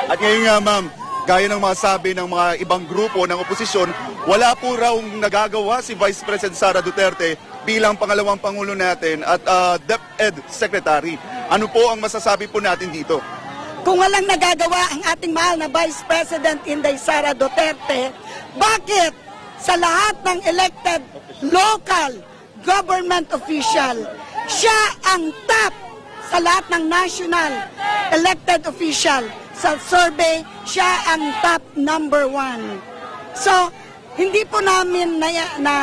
At ngayon nga ma'am, gaya ng masabi ng mga ibang grupo ng oposisyon, wala po raw nagagawa si Vice President Sara Duterte bilang pangalawang Pangulo natin at DepEd Secretary. Ano po ang masasabi po natin dito? Kung walang nagagawa ang ating mahal na Vice President Inday Sara Duterte, bakit sa lahat ng elected local government official, siya ang top sa lahat ng national elected official? Sa survey, siya ang top number 1. So, hindi po namin na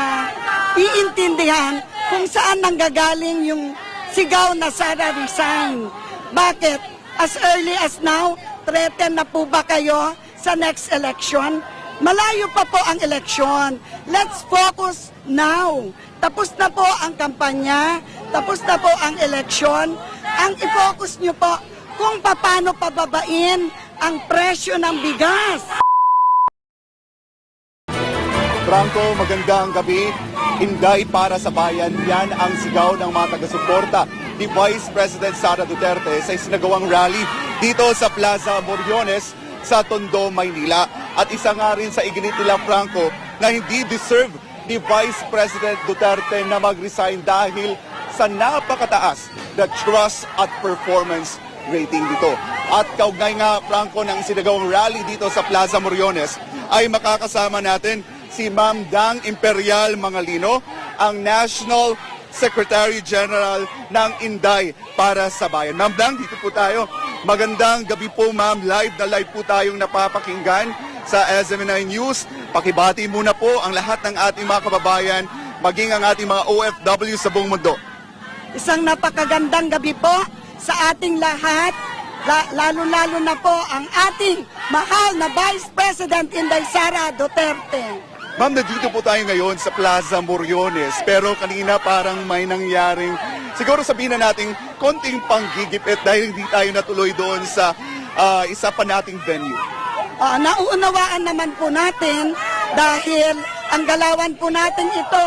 iintindihan kung saan nanggagaling yung sigaw na Sara resign. Bakit? As early as now, threaten na po ba kayo sa next election? Malayo pa po ang eleksyon. Let's focus now. Tapos na po ang kampanya, tapos na po ang eleksyon. Ang i-focus nyo po kung paano pababain ang presyo ng bigas. Franco, magandang gabi. Inday para sa bayan, yan ang sigaw ng mga taga-suporta ni Vice President Sara Duterte sa isinagawang rally dito sa Plaza Moriones sa Tondo, Maynila. At isa nga rin sa iginit nila, Franco, na hindi deserve ni Vice President Duterte na mag-resign dahil sa napakataas na trust at performance rating dito. At kaugnay nga, Franco, ng isinagawang rally dito sa Plaza Moriones ay makakasama natin si Ma'am Dang Imperial Mangalino, ang National Secretary General ng Inday para sa Bayan. Ma'am Dang, dito po tayo. Magandang gabi po, ma'am. Live na live po tayong napapakinggan sa SMNI News. Pakibati muna po ang lahat ng ating mga kababayan, maging ang ating mga OFW sa buong mundo. Isang napakagandang gabi po sa ating lahat, lalo-lalo na po ang ating mahal na Vice President Inday Sara Duterte. Ma'am, nandito po tayo ngayon sa Plaza Moriones, pero kanina parang may nangyaring, siguro sabihin na natin, konting panggigipit dahil hindi tayo natuloy doon sa isa pa nating venue. Nauunawaan naman po natin dahil ang galawan po natin ito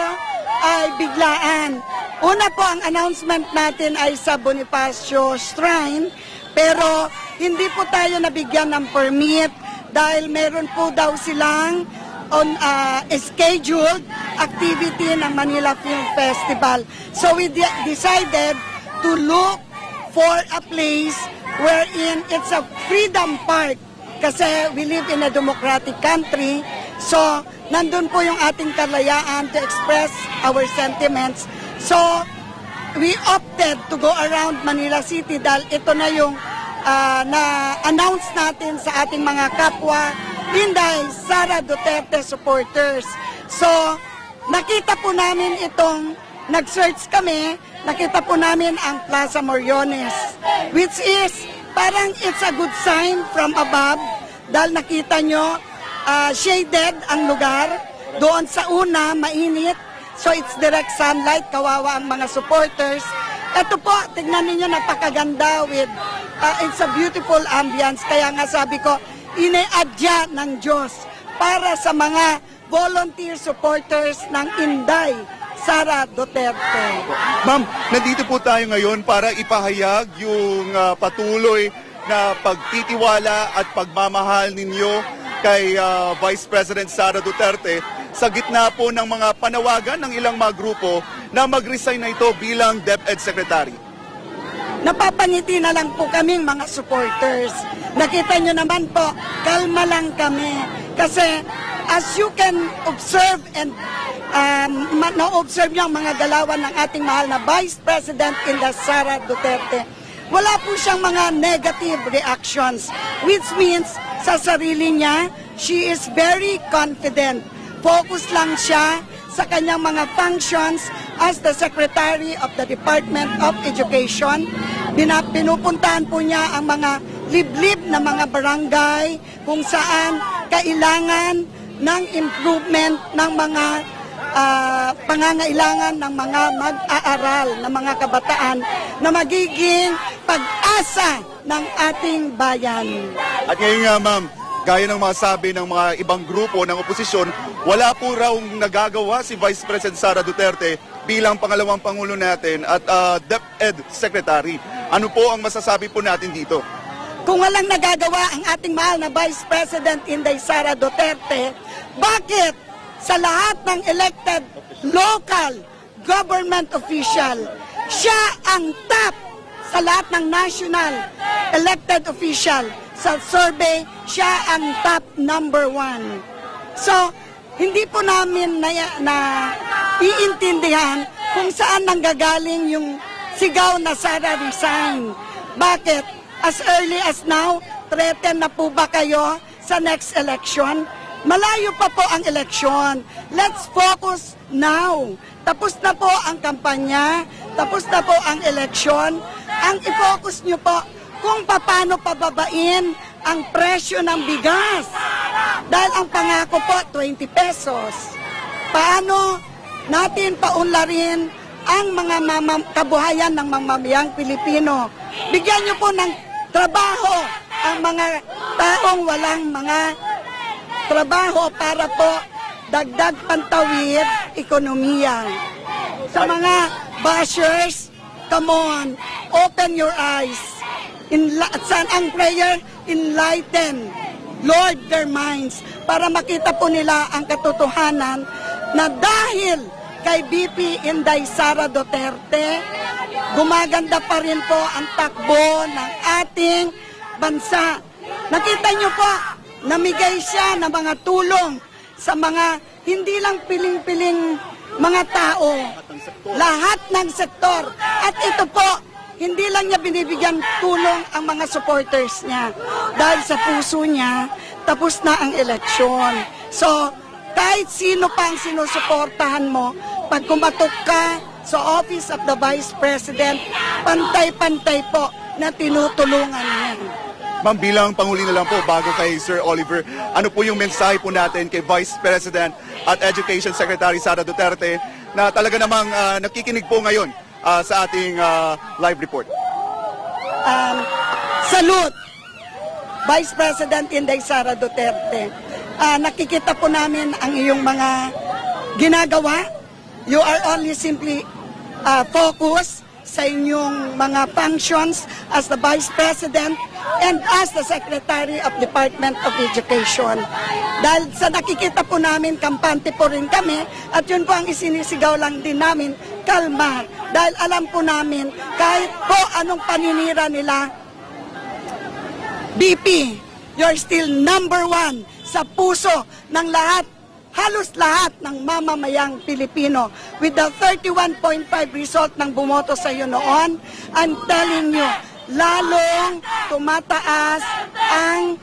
ay biglaan. Una po, ang announcement natin ay sa Bonifacio Shrine, pero hindi po tayo nabigyan ng permit dahil meron po daw silang on scheduled activity ng Manila Film Festival. So we decided to look for a place wherein it's a freedom park kasi we live in a democratic country. So nandun po yung ating kalayaan to express our sentiments. So we opted to go around Manila City dahil ito na yung na-announce natin sa ating mga kapwa Inday Sara Duterte supporters. So, nakita po namin itong, nag-search kami, nakita po namin ang Plaza Moriones, which is parang it's a good sign from above dahil nakita nyo, shaded ang lugar. Doon sa una, mainit. So, it's direct sunlight, kawawa ang mga supporters. Ito po, tignan ninyo, napakaganda with, it's a beautiful ambience. Kaya nga sabi ko, iniadya ng Diyos para sa mga volunteer supporters ng Inday Sara Duterte. Ma'am, nandito po tayo ngayon para ipahayag yung patuloy na pagtitiwala at pagmamahal ninyo kay Vice President Sara Duterte sa gitna po ng mga panawagan ng ilang mga grupo na mag-resign na ito bilang DepEd Secretary. Napapangiti na lang po kaming mga supporters. Nakita nyo naman po, kalma lang kami. Kasi as you can observe and na-observe nyo ang mga galawan ng ating mahal na Vice President Inday Sara Duterte, wala po siyang mga negative reactions, which means sa sarili niya, she is very confident. Focus lang siya sa kanyang mga functions as the Secretary of the Department of Education. Pinupuntahan po niya ang mga liblib na mga barangay kung saan kailangan ng improvement ng mga pangangailangan ng mga mag-aaral na mga kabataan na magiging pag-asa ng ating bayan. At ngayon nga, ma'am, gaya ng masabi ng mga ibang grupo ng oposisyon, wala po raw nagagawa si Vice President Sara Duterte bilang pangalawang Pangulo natin at DepEd Secretary. Ano po ang masasabi po natin dito? kung walang nagagawa ang ating mahal na Vice President Inday Sara Duterte, bakit sa lahat ng elected local government official, siya ang top sa lahat ng national elected official? Sa survey, siya ang top number 1. So, hindi po namin na iintindihan kung saan nanggagaling yung sigaw na Sara resign. Bakit? As early as now, threaten na po ba kayo sa next election? Malayo pa po ang eleksyon. Let's focus now. Tapos na po ang kampanya, tapos na po ang eleksyon. Ang i-focus nyo po kung paano pababain ang presyo ng bigas. Dahil ang pangako po, 20 pesos. Paano natin paunlarin ang mga kabuhayan ng mamamayang Pilipino? Bigyan nyo po ng trabaho ang mga taong walang mga trabaho para po dagdag pantawid ekonomiya. Sa mga bashers, come on, open your eyes. Saan ang prayer? Enlighten, Lord, their minds, para makita po nila ang katotohanan na dahil kay BP Inday Sara Duterte, gumaganda pa rin po ang takbo ng ating bansa. Nakita nyo po, namigay siya ng mga tulong sa mga hindi lang piling-piling mga tao, lahat ng sektor. At ito po, hindi lang niya binibigyan tulong ang mga supporters niya. Dahil sa puso niya, tapos na ang eleksyon. So, kahit sino pa ang sinusuportahan mo, pag kumatok ka sa Office of the Vice President, pantay-pantay po na tinutulungan niya. Ma'am, bilang Pangulo na lang po, bago kay Sir Oliver, ano po yung mensahe po natin kay Vice President at Education Secretary Sara Duterte na talaga namang nakikinig po ngayon sa ating live report? Salute, Vice President Inday Sara Duterte. Nakikita po namin ang iyong mga ginagawa. You are only simply focused sa inyong mga functions as the Vice President and as the Secretary of Department of Education. Dahil sa nakikita po namin, kampante po rin kami, at yun po ang isinisigaw lang din namin, kalma. Dahil alam po namin, kahit po anong paninira nila, BP, you're still number 1 sa puso ng lahat, halos lahat ng mamamayang Pilipino. With the 31.5 result ng bumoto sa iyo noon, I'm telling you, lalong tumataas ang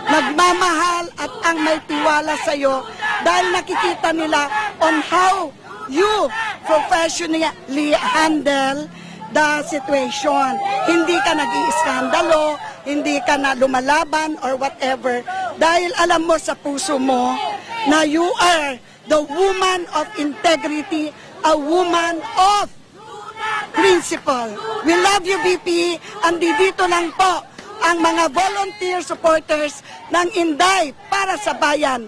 nagmamahal at ang may tiwala sa iyo dahil nakikita nila on how you professionally handle the situation. Hindi ka nag-iiskandalo, hindi ka na lumalaban or whatever dahil alam mo sa puso mo na you are the woman of integrity, a woman of principle. We love you, BP. Andito lang po ang mga volunteer supporters ng Inday para sa bayan.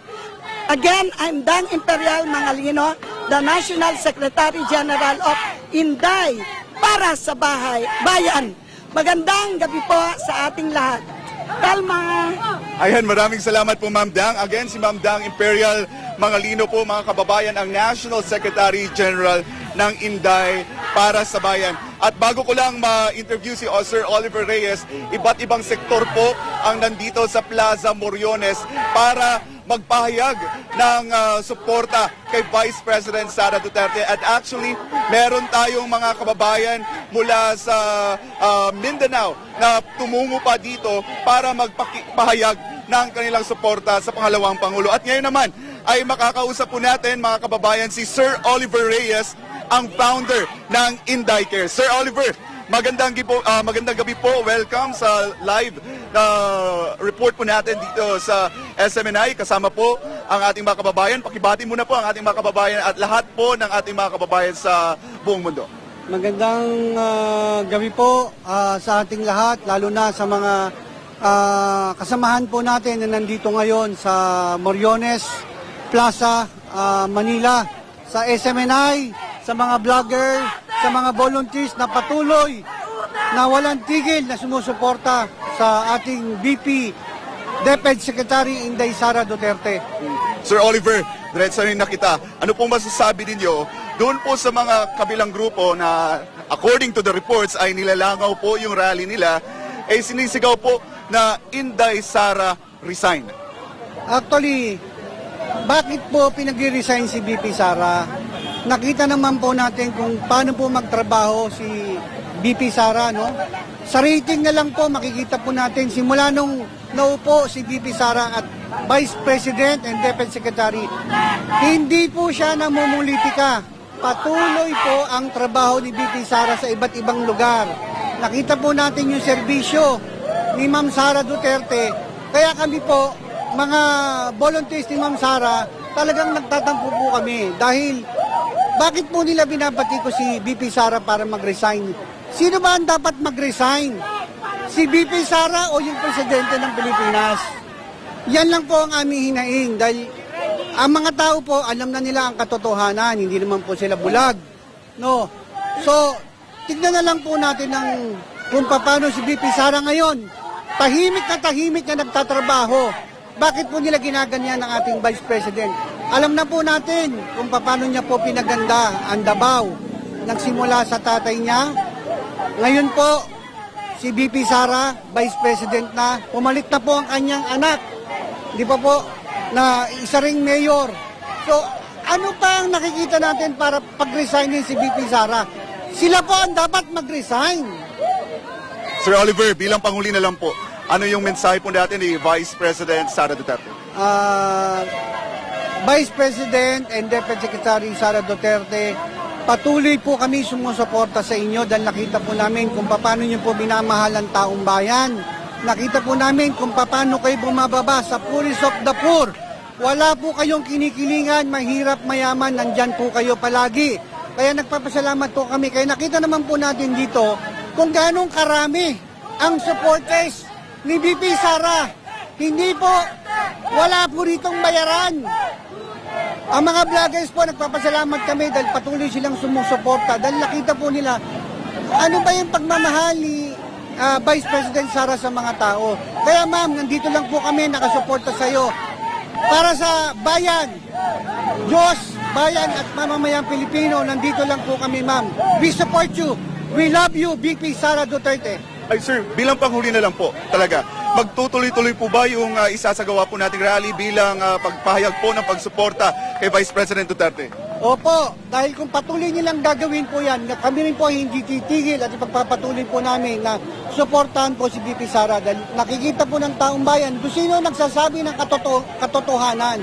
Again, I'm Dan Imperial Mangalino, the National Secretary General of Inday para sa bayan. Magandang gabi po sa ating lahat. Kalma! Ayan, maraming salamat po Ma'am Dang. Again, si Ma'am Dang Imperial Mangalino po, mga kababayan, ang National Secretary General ng Inday para sa bayan. At bago ko lang ma-interview si Sir Oliver Reyes, iba't ibang sektor po ang nandito sa Plaza Moriones para magpahayag ng suporta kay Vice President Sara Duterte. At actually, meron tayong mga kababayan mula sa Mindanao na tumungo pa dito para magpahayag ng kanilang suporta sa pangalawang Pangulo. At ngayon naman ay makakausap po natin, mga kababayan, si Sir Oliver Reyes, ang founder ng Inday Care. Sir Oliver, magandang gabi po. Welcome sa live report po natin dito sa SMNI. Kasama po ang ating mga kababayan. Pakibati muna po ang ating mga kababayan at lahat po ng ating mga kababayan sa buong mundo. Magandang gabi po sa ating lahat, lalo na sa mga kasamahan po natin na nandito ngayon sa Moriones Plaza, Manila, sa SMNI, sa mga vlogger, sa mga volunteers na patuloy na walang tigil na sumusuporta sa ating VP, DepEd Secretary Inday Sara Duterte. Sir Oliver, diretso rin na kita. Ano pong masasabi ninyo doon po sa mga kabilang grupo na according to the reports ay nilalangaw po yung rally nila, ay sinisigaw po na Inday Sara resign? Actually, bakit po pinag-resign si VP Sara? Nakita naman po natin kung paano po magtrabaho si VP Sara, no? Sa rating na lang po makikita po natin simula nung naupo si VP Sara at Vice President and Deputy Secretary, hindi po siya namumulitika. Patuloy po ang trabaho ni VP Sara sa iba't ibang lugar. Nakita po natin yung serbisyo ni Ma'am Sara Duterte. Kaya kami po, mga volunteers ni Ma'am Sara, talagang nagtatampo po kami. Dahil, bakit po nila binabati ko si VP Sara para mag-resign? Sino ba ang dapat mag-resign? Si VP Sara o yung Presidente ng Pilipinas? Yan lang po ang aming hinaing. Dahil, ang mga tao po, alam na nila ang katotohanan. Hindi naman po sila bulag. No? So, tignan na lang po natin kung paano si VP Sara ngayon. Tahimik na nagtatrabaho. Bakit po nila ginaganyan ng ating Vice President? Alam na po natin kung paano niya po pinaganda ang Davao. Nagsimula sa tatay niya. Ngayon po, si VP Sara, Vice President na, pumalit na po ang kanyang anak. Di pa po, na isa ring mayor. So, ano pa ang nakikita natin para pag-resignin si VP Sara? Sila po ang dapat mag-resign. Sir Oliver, bilang Panghuli na lang po, ano yung mensahe po natin ni Vice President Sara Duterte? Vice President and Deputy Secretary Sara Duterte, patuloy po kami sumusuporta sa inyo dahil nakita po namin kung paano niyo po minamahal ang taong bayan. Nakita po namin kung paano kayo bumababa sa poorest of the poor. Wala po kayong kinikilingan, mahirap, mayaman, nandyan po kayo palagi. Kaya nagpapasalamat po kami. Kaya nakita naman po natin dito kung ganong karami ang supporters ni VP Sara. Hindi po, wala po ritong bayaran. Ang mga vloggers po, nagpapasalamat kami dahil patuloy silang sumusuporta. Dahil nakita po nila, ano ba yung pagmamahal ni Vice President Sara sa mga tao. Kaya ma'am, nandito lang po kami nakasuporta sa iyo. Para sa bayan, Diyos, bayan at mamamayang Pilipino, nandito lang po kami ma'am. We support you. We love you, VP Sara Duterte. Ay sir, bilang Panghuli na lang po, talaga, magtutuloy-tuloy po ba yung isasagawa po nating rally bilang pagpahayag po ng pagsuporta kay Vice President Duterte? Opo, dahil kung patuloy nilang gagawin po yan, kami rin po hindi titigil at ipagpapatuloy po namin na suportahan po si VP Sara dahil nakikita po ng taong bayan kung sino nagsasabi ng katotohanan.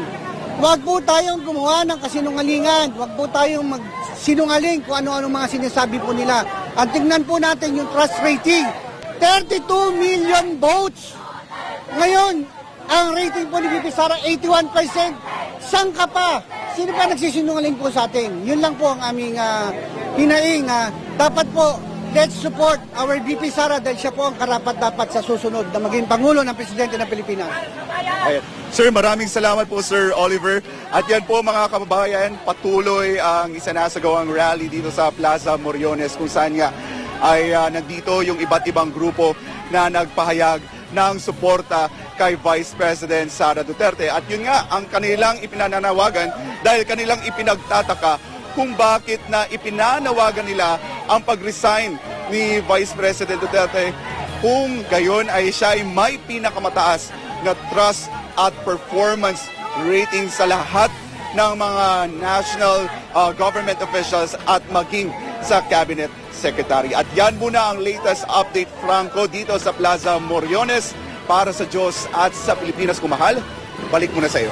Huwag po tayong gumawa ng kasinungalingan, huwag po tayong magsinungaling kung ano-ano mga sinasabi po nila. At tingnan po natin yung trust rating, 32 million votes. Ngayon, ang rating po ni VP Sara, 81%. Saan ka pa? Sino pa nagsisinungaling po sa atin? Yun lang po ang aming hinaing. Dapat po, let's support our VP Sara dahil siya po ang karapat-dapat sa susunod na maging Pangulo ng Presidente ng Pilipinas. Ayan. Sir, maraming salamat po Sir Oliver. At yan po mga kababayan, patuloy ang isinasagawang rally dito sa Plaza Moriones kung saan nga ay nandito yung iba't ibang grupo na nagpahayag ng suporta kay Vice President Sara Duterte. At yun nga, ang kanilang ipinananawagan dahil kanilang ipinagtataka kung bakit na ipinanawagan nila ang pag-resign ni Vice President Duterte kung gayon ay siya ay may pinakamataas na trust at performance rating sa lahat ng mga national government officials at maging sa cabinet secretary. At yan muna ang latest update, Franco, dito sa Plaza Moriones. Para sa Diyos at sa Pilipinas kumahal, balik muna sa iyo.